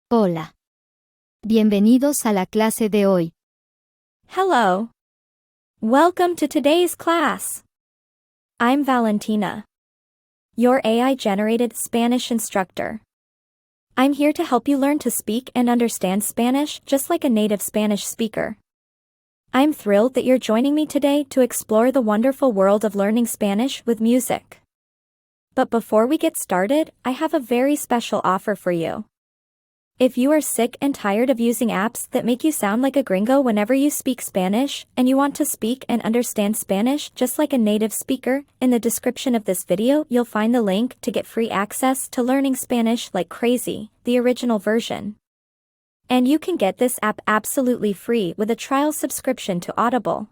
Hola. Bienvenidos a la clase de hoy. Hello. Welcome to today's class. I'm Valentina, your AI-generated Spanish instructor. I'm here to help you learn to speak and understand Spanish just like a native Spanish speaker. I'm thrilled that you're joining me today to explore the wonderful world of learning Spanish with music. But before we get started, I have a very special offer for you. If you are sick and tired of using apps that make you sound like a gringo whenever you speak Spanish, and you want to speak and understand Spanish just like a native speaker, in the description of this video you'll find the link to get free access to learning Spanish like crazy, the original version. And you can get this app absolutely free with a trial subscription to Audible.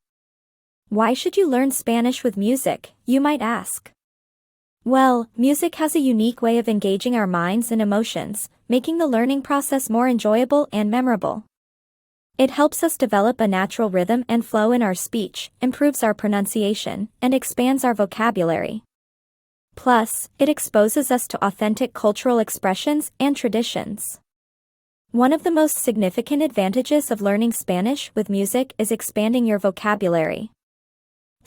Why should you learn Spanish with music, you might ask? Well, music has a unique way of engaging our minds and emotions, making the learning process more enjoyable and memorable. It helps us develop a natural rhythm and flow in our speech, improves our pronunciation, and expands our vocabulary. Plus, it exposes us to authentic cultural expressions and traditions. One of the most significant advantages of learning Spanish with music is expanding your vocabulary.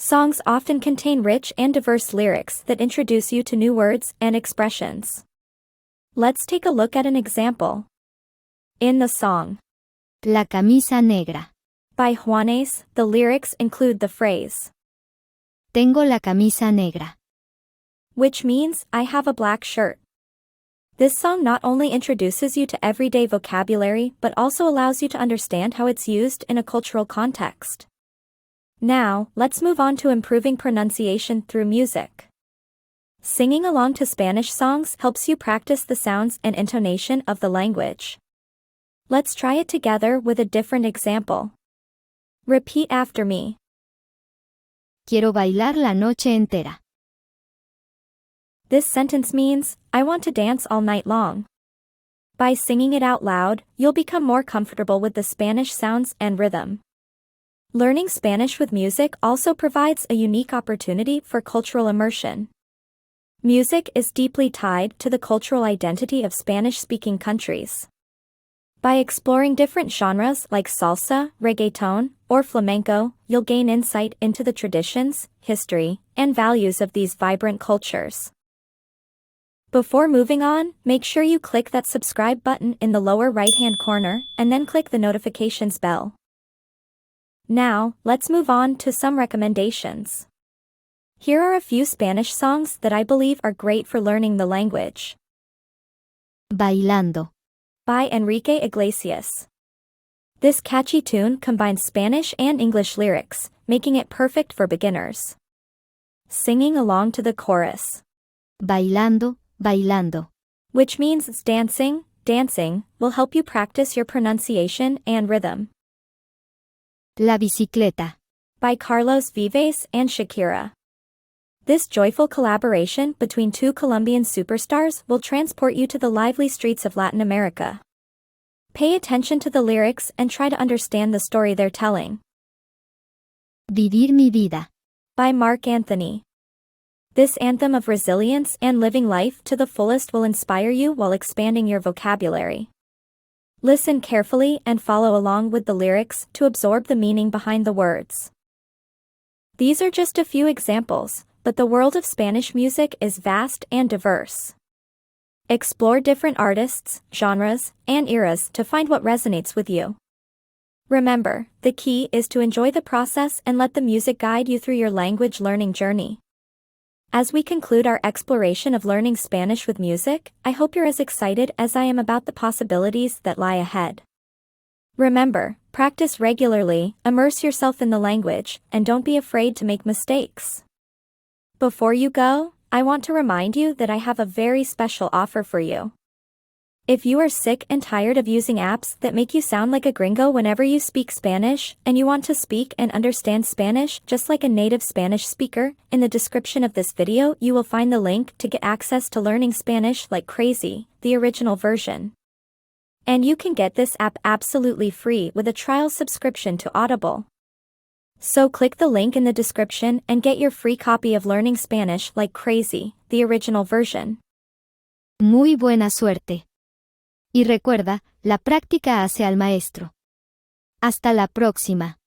Songs often contain rich and diverse lyrics that introduce you to new words and expressions. Let's take a look at an example. In the song, La camisa negra. by Juanes, the lyrics include the phrase, Tengo la camisa negra. which means, I have a black shirt. This song not only introduces you to everyday vocabulary but also allows you to understand how it's used in a cultural context. Now, let's move on to improving pronunciation through music. Singing along to Spanish songs helps you practice the sounds and intonation of the language. Let's try it together with a different example. Repeat after me. Quiero bailar la noche entera. This sentence means, I want to dance all night long. By singing it out loud, you'll become more comfortable with the Spanish sounds and rhythm. Learning Spanish with music also provides a unique opportunity for cultural immersion. Music is deeply tied to the cultural identity of Spanish-speaking countries. By exploring different genres like salsa, reggaeton, or flamenco, you'll gain insight into the traditions, history, and values of these vibrant cultures. Before moving on, make sure you click that subscribe button in the lower right-hand corner, and then click the notifications bell. Now, let's move on to some recommendations. Here are a few Spanish songs that I believe are great for learning the language. Bailando. By Enrique Iglesias. This catchy tune combines Spanish and English lyrics, making it perfect for beginners. Singing along to the chorus. Bailando, bailando. Which means dancing, dancing, will help you practice your pronunciation and rhythm. La bicicleta. By Carlos Vives and Shakira. This joyful collaboration between two Colombian superstars will transport you to the lively streets of Latin America. Pay attention to the lyrics and try to understand the story they're telling. Vivir mi vida. By Marc Anthony. This anthem of resilience and living life to the fullest will inspire you while expanding your vocabulary. Listen carefully and follow along with the lyrics to absorb the meaning behind the words. These are just a few examples, but the world of Spanish music is vast and diverse. Explore different artists, genres, and eras to find what resonates with you. Remember, the key is to enjoy the process and let the music guide you through your language learning journey. As we conclude our exploration of learning Spanish with music, I hope you're as excited as I am about the possibilities that lie ahead. Remember, practice regularly, immerse yourself in the language, and don't be afraid to make mistakes. Before you go, I want to remind you that I have a very special offer for you. If you are sick and tired of using apps that make you sound like a gringo whenever you speak Spanish, and you want to speak and understand Spanish just like a native Spanish speaker, in the description of this video you will find the link to get access to learning Spanish like crazy, the original version. And you can get this app absolutely free with a trial subscription to Audible. So click the link in the description and get your free copy of Learning Spanish Like Crazy, the original version. Muy buena suerte. Y recuerda, la práctica hace al maestro. Hasta la próxima.